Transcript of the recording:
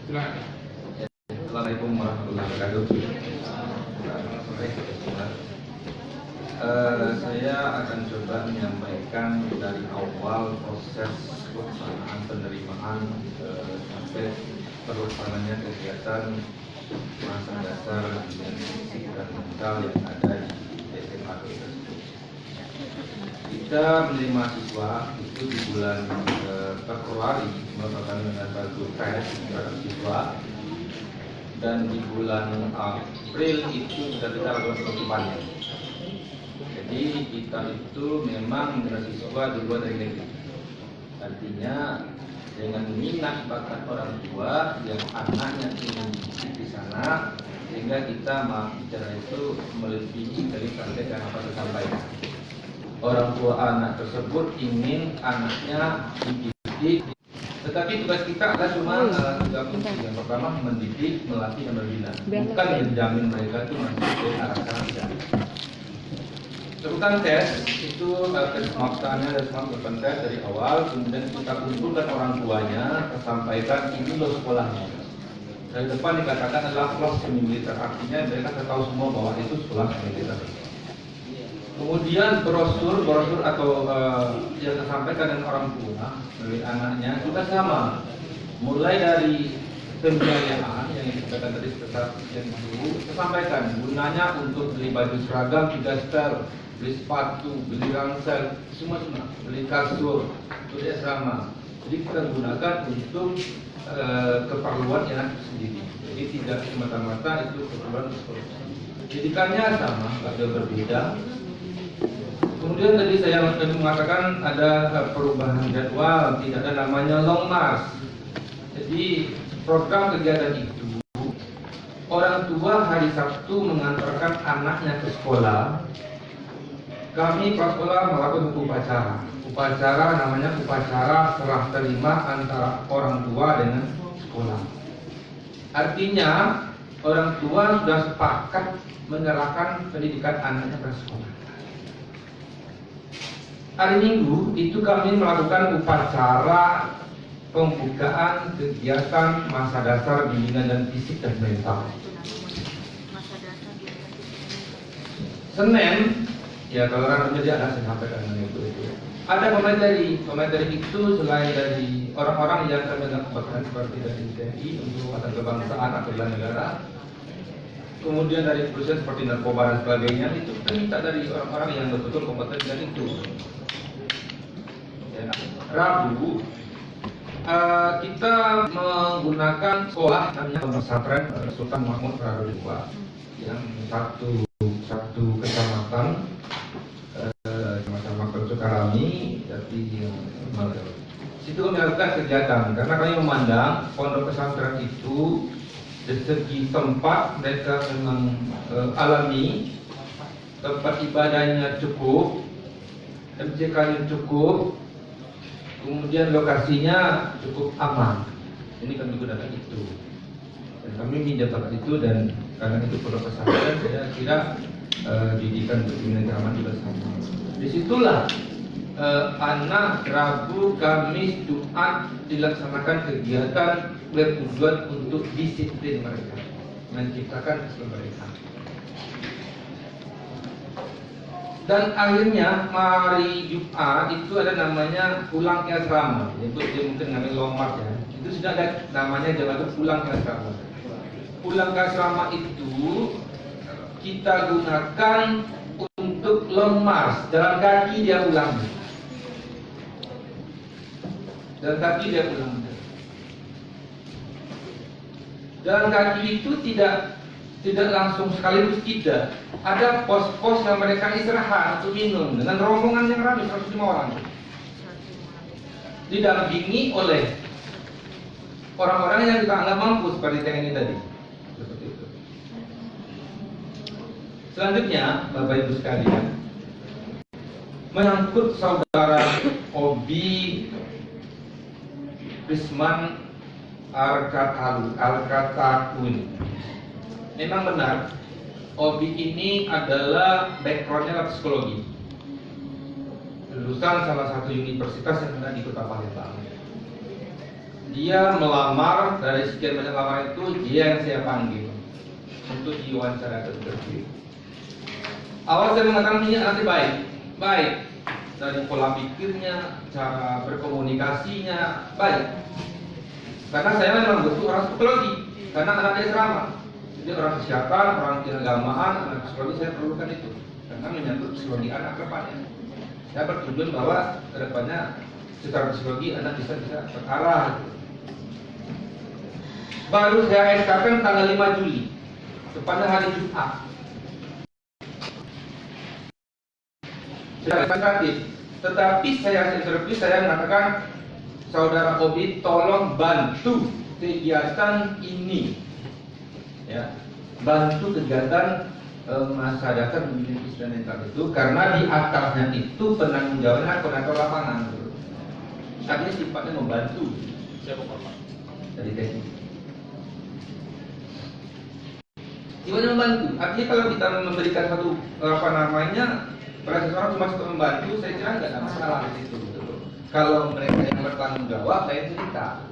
Silakan. Assalamualaikum warahmatullahi wabarakatuh. Saya akan coba menyampaikan dari awal proses pelaksanaan penerimaan sampai terlaksananya kegiatan masa dasar dan fisik dan mental yang ada di SMA tersebut. Kita menerima siswa itu di bulan Februari merupakan dengan satu tes terhadap siswa, dan di bulan April itu sudah kita lakukan penutupannya. Jadi kita itu memang menerima siswa di luar dari negeri. Artinya dengan minat bakat orang tua yang anaknya ingin di sana, sehingga kita bicara itu melebihi dari target yang apa disampaikan. Orang tua anak tersebut ingin anaknya dididik, tetapi tugas kita adalah cuma tiga fungsi. Yang pertama mendidik, melatih, dan membina, bukan menjamin mereka itu masuk ke arah sana. Lakukan tes itu tes maksanya dan melakukan tes dari awal, kemudian kita kumpulkan orang tuanya, kita sampaikan ini loh sekolahnya. Dari depan dikatakan adalah kelas militer, artinya mereka tahu semua bahwa itu sekolah militer. Kemudian brosur atau yang disampaikan dengan orang tua dari anaknya juga sama, mulai dari pembiayaan yang dikatakan tadi sekitar yang dulu, kita sampaikan gunanya untuk beli baju seragam 3 setel, beli sepatu, beli ransel, semua, beli kasur, itu sama. Jadi kita gunakan untuk keperluan anak sendiri. Jadi tidak semata-mata itu keperluan sekolah. Pendidikannya sama, ada berbeda. Kemudian tadi saya mengatakan ada perubahan jadwal, tidak ada namanya long march. Jadi program kegiatan itu, orang tua hari Sabtu mengantarkan anaknya ke sekolah. Kami prasekolah melakukan upacara namanya upacara serah terima antara orang tua dengan sekolah. Artinya orang tua sudah sepakat menyerahkan pendidikan anaknya ke sekolah. Hari Minggu itu kami melakukan upacara pembukaan kegiatan masa dasar bimbingan dan fisik dan mental. Senin, ya kalau orang menjadi ada saya sampaikan itu. Ada pemateri itu selain dari orang-orang yang kami lakukan seperti dari TNI untuk kekuatan kebangsaan atau bela negara, kemudian dari perusahaan seperti narkoba dan sebagainya, itu kita minta dari orang-orang yang betul-betul kompeten dan itu. Rabu kita menggunakan sekolah namanya pesantren Sultan Mahmud Radulullah yang satu kecamatan Makar Sukarami, tapi situ kami lakukan kegiatan karena kami memandang pondok pesantren itu dari segi tempat mereka memang alami, tempat ibadahnya cukup, MCK-nya cukup, kemudian lokasinya cukup aman. Ini kami gunakan itu, dan kami minjamkan itu, dan karena itu pondok pesantren, saya kira didikan untuk keamanan juga sama. Disitulah anak Rabu, Kamis, Jumat dilaksanakan kegiatan bertujuan untuk disiplin mereka, menciptakan disiplin mereka. Dan akhirnya hari Jumat itu ada namanya pulang ke asrama, itu dia mungkin namanya lomar ya. Itu sudah ada namanya jalan pulang ke asrama. Pulang ke asrama itu kita gunakan untuk lemas, jalan kaki dia ulang. Jalan kaki dia ulang. Jalan kaki itu tidak langsung sekaligus, tidak. Ada pos-pos yang mereka istirahat untuk minum dengan rombongan yang ramai 105 orang. Didampingi oleh orang-orang yang kita anggap mampu seperti TNI tadi. Seperti itu. Selanjutnya, Bapak Ibu sekalian, menyangkut saudara Obi Risman Al-Katakun. Memang benar, Obi ini adalah backgroundnya psikologi, lulusan salah satu universitas yang ada di Kota Palembang. dia melamar, dari sekian banyak lamaran itu dia yang saya panggil untuk diwawancara atau interview. Awal saya mengatakan ini nanti baik dari pola pikirnya, cara berkomunikasinya baik. Karena saya memang butuh orang psikologi, karena anaknya serama. Jadi orang kesehatan, orang keagamaan, anak psikologi saya perlukan itu, karena menyangkut psikologi anak ke depannya. Saya bertujuan bahwa ke depannya secara psikologi anak bisa terarah. Baru saya SK-kan tanggal 5 Juli, kepada hari Jumat. Saya administratif, tetapi saya interview, saya mengatakan, saudara Obi tolong bantu kegiatan ini, ya, bantu kegiatan masyarakat memilih instrumental itu, karena di atasnya itu penanggung jawabnya koordinator lapangan, artinya sifatnya membantu. Siapa Pak? Dari teknik. Sifatnya membantu. Artinya kalau kita memberikan satu pada seseorang cuma untuk membantu, saya kira nggak ada masalah di situ. Kalau mereka yang bertanggung jawab, saya cerita.